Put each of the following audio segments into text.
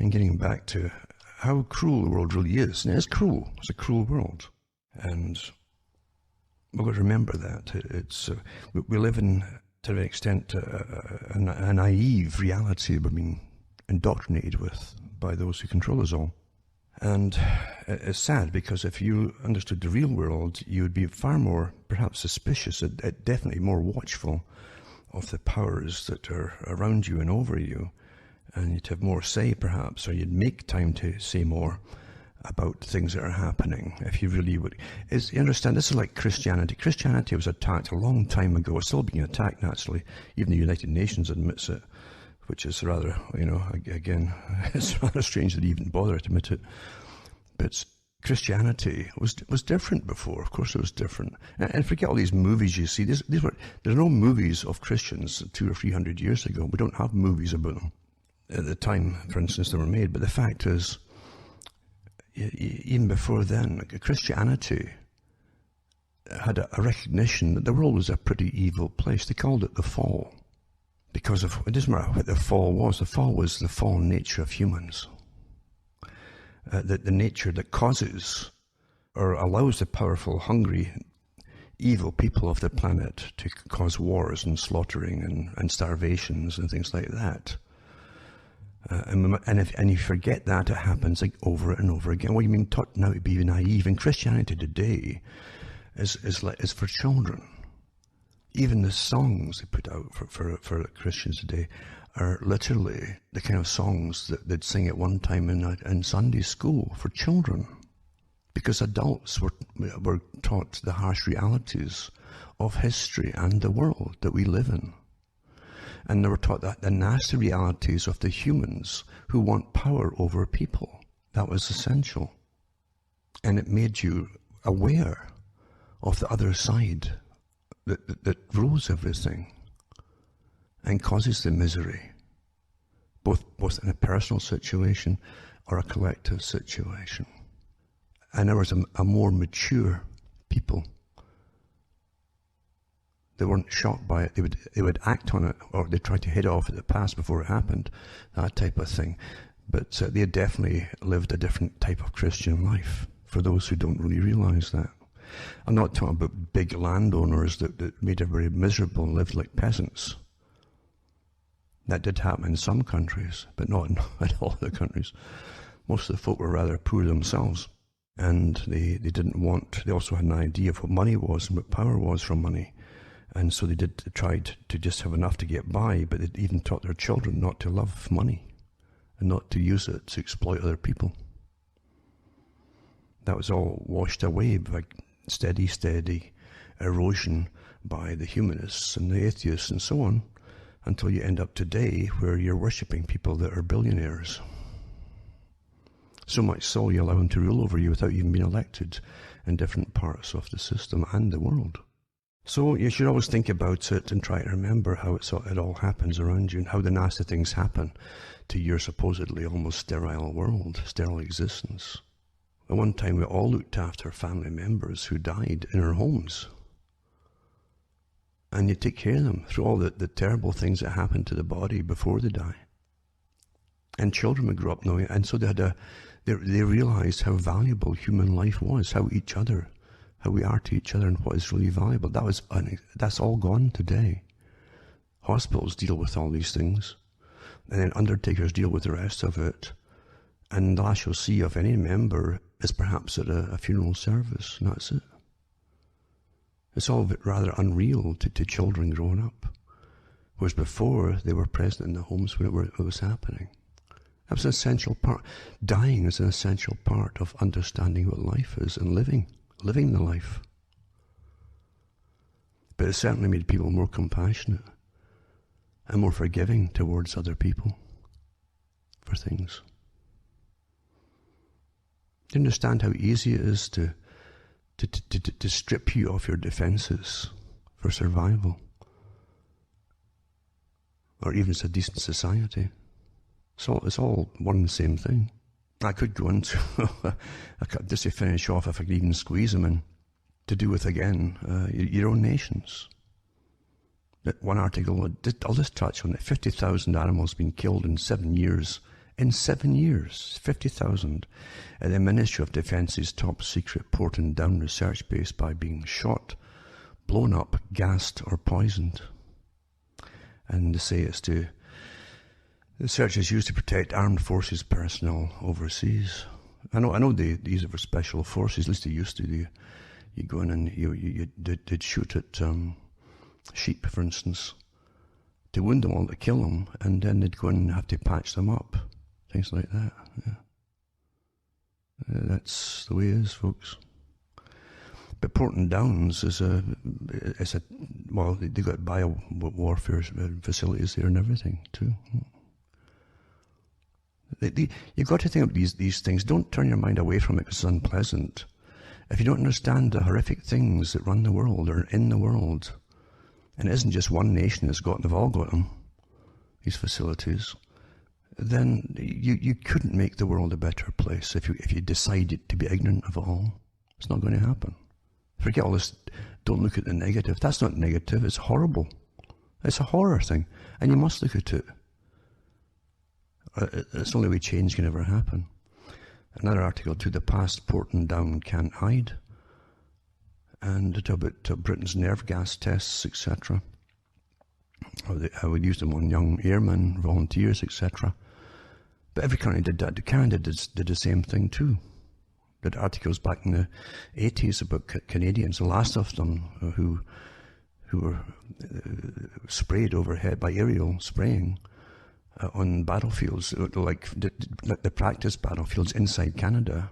and getting back to how cruel the world really is. And it is cruel. It's a cruel world. And we've got to remember that. We live in, to an extent, a naive reality we've been indoctrinated with by those who control us all. And it's sad, because if you understood the real world, you would be far more, perhaps, suspicious, definitely more watchful of the powers that are around you and over you. And you'd have more say, perhaps, or you'd make time to say more about things that are happening, if you really would. You understand, this is like Christianity. Christianity was attacked a long time ago. It's still being attacked, naturally. Even the United Nations admits it, which is rather, again, it's rather strange that they even bother to admit it. But Christianity was different before. Of course it was different. And forget all these movies you see. There are no movies of Christians 200 or 300 years ago. We don't have movies about them at the time, for instance, they were made. But the fact is, even before then, Christianity had a recognition that the world was a pretty evil place. They called it the fall. Because of, it doesn't matter what the fall was. The fall was the fallen nature of humans. The nature that causes or allows the powerful, hungry, evil people of the planet to cause wars and slaughtering and starvations and things like that. And if you forget that, it happens like over and over again. What you mean taught now to be naive? And Christianity today is for children. Even the songs they put out for Christians today are literally the kind of songs that they'd sing at one time in Sunday school for children. Because adults were taught the harsh realities of history and the world that we live in. And they were taught the nasty realities of the humans who want power over people. That was essential. And it made you aware of the other side that rules everything and causes the misery, both in a personal situation or a collective situation. And there was a more mature people. They weren't shocked by it. They would act on it, or they tried to head off at the past before it happened, that type of thing. But they definitely lived a different type of Christian life, for those who don't really realize that. I'm not talking about big landowners that made everybody miserable and lived like peasants. That did happen in some countries, but not in all the countries. Most of the folk were rather poor themselves, and they also had an idea of what money was and what power was from money. And so they tried to just have enough to get by, but they even taught their children not to love money and not to use it to exploit other people. That was all washed away by steady erosion by the humanists and the atheists and so on, until you end up today where you're worshipping people that are billionaires. So much so you allow them to rule over you without even being elected in different parts of the system and the world. So you should always think about it and try to remember how it all happens around you and how the nasty things happen to your supposedly almost sterile world, sterile existence. At one time we all looked after family members who died in our homes. And you take care of them through all the terrible things that happen to the body before they die. And children would grow up knowing it, and so they realized how valuable human life was, how we are to each other and what is really valuable. That's all gone today. Hospitals deal with all these things, and then undertakers deal with the rest of it. And the last you'll see of any member is perhaps at a funeral service, and that's it. It's all rather unreal to children growing up, whereas before they were present in the homes when it was happening. That was an essential part. Dying is an essential part of understanding what life is and living the life. But it certainly made people more compassionate and more forgiving towards other people for things. Do you understand how easy it is to strip you of your defenses for survival? Or even as a decent society. It's all one and the same thing. I could go into, just to finish off, if I could even squeeze them in, to do with, again, your own nations. That one article, I'll just touch on it, 50,000 animals being killed in 7 years In 7 years, 50,000 at the Ministry of Defence's top secret Porton Down research base by being shot, blown up, gassed or poisoned. And they say it's the search is used to protect armed forces personnel overseas. I know these are for special forces, at least they used to. You go in and they'd shoot at sheep, for instance, to wound them all, to kill them, and then they'd go in and have to patch them up. Things like that. Yeah. That's the way it is, folks. But Porton Downs is well, they got bio warfare facilities there and everything too. You've got to think of these things. Don't turn your mind away from it because it's unpleasant. If you don't understand the horrific things that run the world or in the world, and it isn't just one nation that's got them, they've all got them, these facilities, then you couldn't make the world a better place if you decided to be ignorant of it all. It's not going to happen. Forget all this, don't look at the negative. That's not negative, it's horrible. It's a horror thing, and you must look at it. It's the only way change can ever happen. Another article, to the past Porton Down can't hide. And about Britain's nerve gas tests, etc. I would use them on young airmen, volunteers, etc. But every country did that. Canada did the same thing too. Did articles back in the 80s about Canadians, the last of them who were sprayed overhead by aerial spraying on battlefields, like the practice battlefields inside Canada.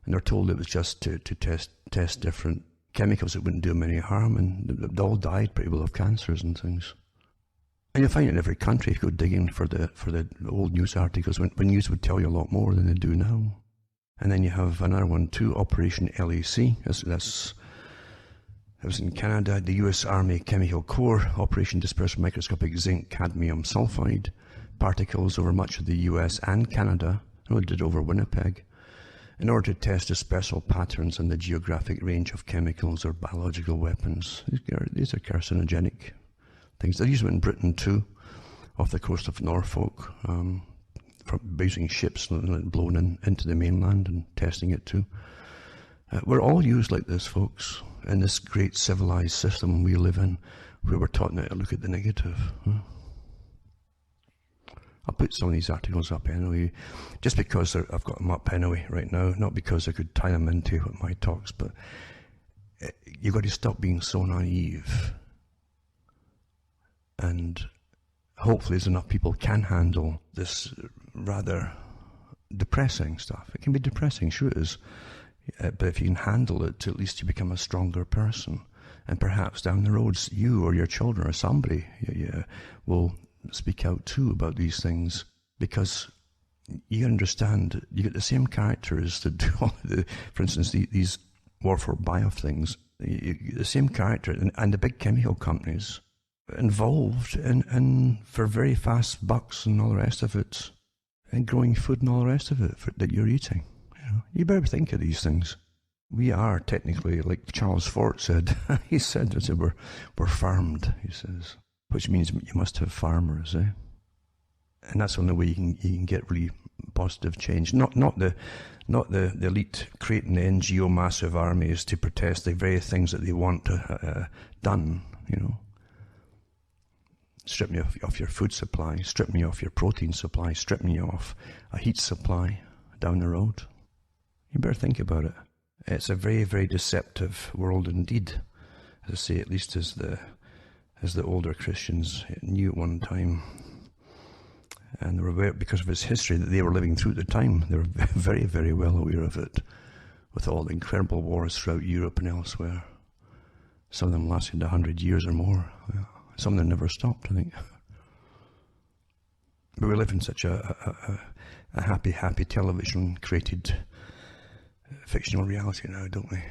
And they're told it was just to test different chemicals that wouldn't do them any harm, and they all died pretty well of cancers and things. And you'll find in every country, if you go digging for the old news articles, when news would tell you a lot more than they do now. And then you have another one too, Operation LAC. It was in Canada, the US Army Chemical Corps, Operation Dispersed Microscopic Zinc Cadmium Sulfide particles over much of the US and Canada. I know it did over Winnipeg, in order to test dispersal patterns and the geographic range of chemicals or biological weapons. These are carcinogenic things. They're used in Britain too, off the coast of Norfolk, from using ships and blown into the mainland and testing it too. We're all used like this, folks, in this great civilized system we live in, where we're taught not to look at the negative. I'll put some of these articles up anyway, just because I've got them up anyway right now, not because I could tie them into my talks, but you've got to stop being so naive. And hopefully there's enough people can handle this rather depressing stuff. It can be depressing, sure it is, but if you can handle it, at least you become a stronger person. And perhaps down the road, you or your children or somebody will speak out too about these things, because you understand, you get the same characters that do all for instance, these warfare bio things, the same character, and the big chemical companies involved in for very fast bucks and all the rest of it, and growing food and all the rest of it that you're eating. You better think of these things. We are technically, like Charles Fort said, he said that we're farmed, he says, which means you must have farmers, eh? And that's the only way you can get really positive change. Not the elite creating the NGO massive armies to protest the very things that they want done, Strip me off your food supply, strip me off your protein supply, strip me off a heat supply down the road. You better think about it. It's a very, very deceptive world indeed. As I say, at least as the older Christians knew at one time. And they were aware, because of its history that they were living through at the time, they were very, very well aware of it, with all the incredible wars throughout Europe and elsewhere. Some of them lasted 100 years or more. Some of them never stopped, I think. But we live in such a happy television-created fictional reality now, don't we?